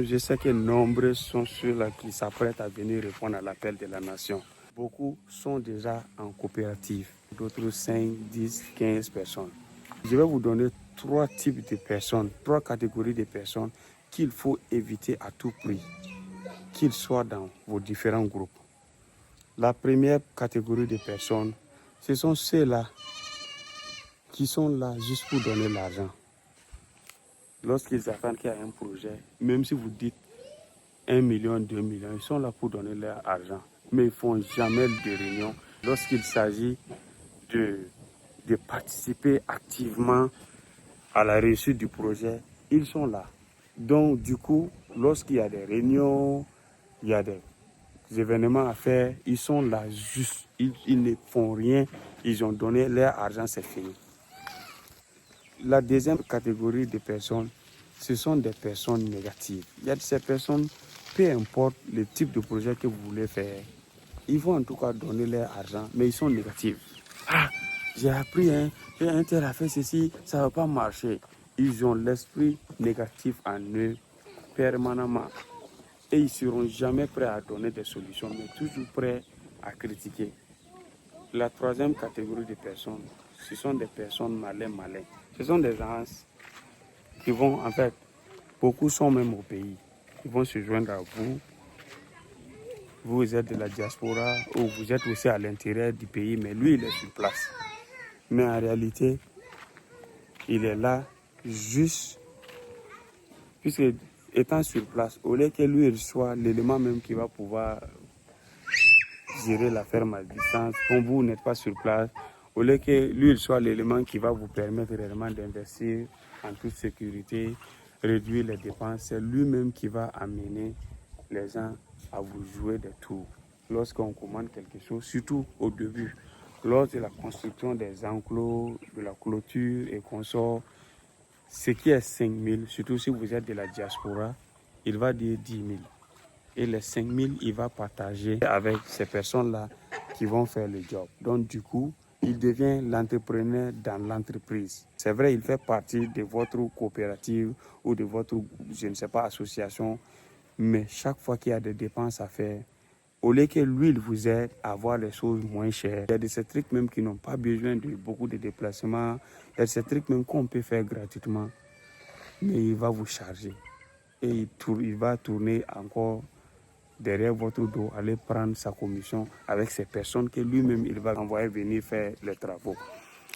Je sais que nombreux sont ceux-là qui s'apprêtent à venir répondre à l'appel de la nation. Beaucoup sont déjà en coopérative, d'autres 5, 10, 15 personnes. Je vais vous donner 3 types de personnes, 3 catégories de personnes qu'il faut éviter à tout prix, qu'ils soient dans vos différents groupes. La première catégorie de personnes, ce sont ceux-là qui sont là juste pour donner l'argent. Lorsqu'ils attendent qu'il y a un projet, même si vous dites 1 million, 2 millions, ils sont là pour donner leur argent. Mais ils ne font jamais de réunion. Lorsqu'il s'agit de participer activement à la réussite du projet, ils sont là. Donc du coup, lorsqu'il y a des réunions, il y a des événements à faire, ils sont là juste. Ils ne font rien. Ils ont donné leur argent, c'est fini. La deuxième catégorie de personnes, ce sont des personnes négatives. Il y a ces personnes, peu importe le type de projet que vous voulez faire, ils vont en tout cas donner leur argent, mais ils sont négatifs. Ah, j'ai appris, un tel a fait ceci, ça ne va pas marcher. Ils ont l'esprit négatif en eux permanemment. Et ils ne seront jamais prêts à donner des solutions, mais toujours prêts à critiquer. La troisième catégorie de personnes, ce sont des personnes malins. Ce sont des gens qui vont, en fait, beaucoup sont même au pays. Ils vont se joindre à vous. Vous êtes de la diaspora ou vous êtes aussi à l'intérieur du pays, mais lui, il est sur place. Mais en réalité, il est là juste, puisque étant sur place, au lieu que lui, il soit l'élément même qui va pouvoir gérer la ferme à distance, quand vous n'êtes pas sur place, au lieu que lui, il soit l'élément qui va vous permettre réellement d'investir en toute sécurité, réduire les dépenses, c'est lui-même qui va amener les gens à vous jouer des tours. Lorsqu'on commande quelque chose, surtout au début, lors de la construction des enclos, de la clôture et qu'on sort, ce qui est 5 000, surtout si vous êtes de la diaspora, il va dire 10 000. Et les 5 000, il va partager avec ces personnes-là qui vont faire le job. Donc du coup, il devient l'entrepreneur dans l'entreprise. C'est vrai, il fait partie de votre coopérative ou de votre, je ne sais pas, association, mais chaque fois qu'il y a des dépenses à faire, au lieu que lui, il vous aide à avoir les choses moins chères, il y a de ces trucs même qui n'ont pas besoin de beaucoup de déplacements, il y a de ces trucs même qu'on peut faire gratuitement, mais il va vous charger. Et il va tourner encore derrière votre dos, aller prendre sa commission avec ces personnes que lui-même, il va envoyer venir faire les travaux.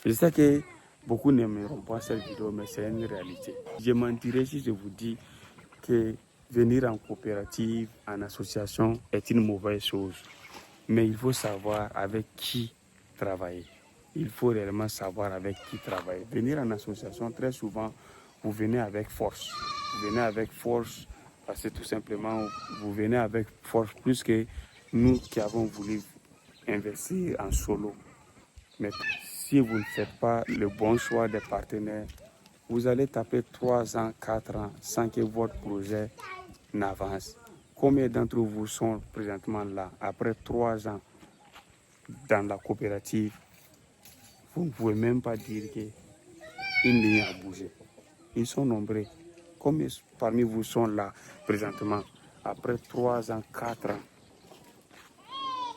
Je sais que beaucoup n'aimeront pas cette vidéo, mais c'est une réalité. Je mentirais si je vous dis que venir en coopérative, en association est une mauvaise chose. Mais il faut savoir avec qui travailler. Il faut réellement savoir avec qui travailler. Venir en association, très souvent, vous venez avec force. Vous venez avec force parce que tout simplement, vous venez avec force plus que nous qui avons voulu investir en solo. Mais si vous ne faites pas le bon choix des partenaires, vous allez taper 3 ans, 4 ans sans que votre projet n'avance. Combien d'entre vous sont présentement là, après 3 ans dans la coopérative, vous ne pouvez même pas dire qu'une ligne a bougé. Ils sont nombreux. Combien parmi vous sont là présentement, après 3 ans, 4 ans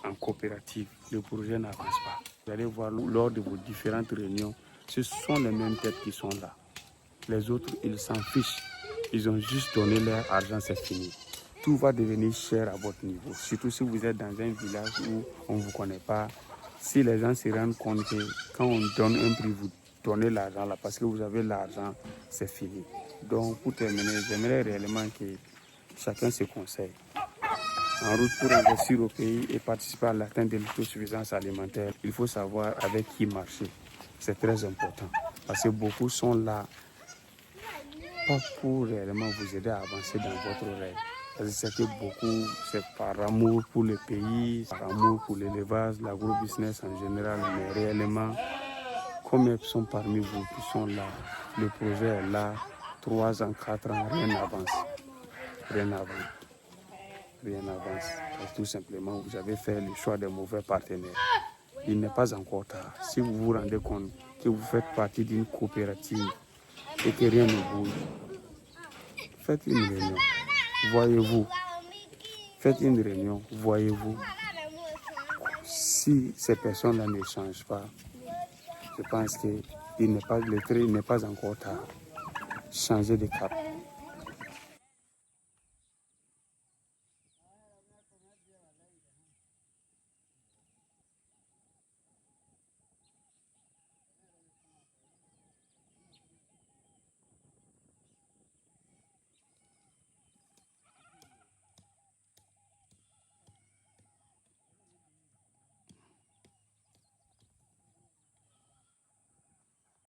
en coopérative, le projet n'avance pas. Vous allez voir lors de vos différentes réunions, ce sont les mêmes têtes qui sont là. Les autres, ils s'en fichent. Ils ont juste donné leur argent, c'est fini. Tout va devenir cher à votre niveau. Surtout si vous êtes dans un village où on ne vous connaît pas. Si les gens se rendent compte que quand on donne un prix, vous donnez l'argent là parce que vous avez l'argent, c'est fini. Donc pour terminer, j'aimerais réellement que chacun se conseille. En route pour investir au pays et participer à l'atteinte de l'autosuffisance alimentaire, il faut savoir avec qui marcher. C'est très important. Parce que beaucoup sont là pas pour réellement vous aider à avancer dans votre rêve. Parce que c'est que beaucoup, c'est par amour pour le pays, par amour pour l'élevage, l'agro-business en général, mais réellement, combien sont parmi vous qui sont là, le projet est là, 3 ans, 4 ans, rien n'avance. Rien n'avance. Rien n'avance. Tout simplement, vous avez fait le choix des mauvais partenaires. Il n'est pas encore tard. Si vous vous rendez compte que vous faites partie d'une coopérative et que rien ne bouge, faites une réunion. voyez-vous. Faites une réunion, voyez-vous. Si ces personnes-là ne changent pas, je pense qu'il n'est pas encore tard. Changer de cap.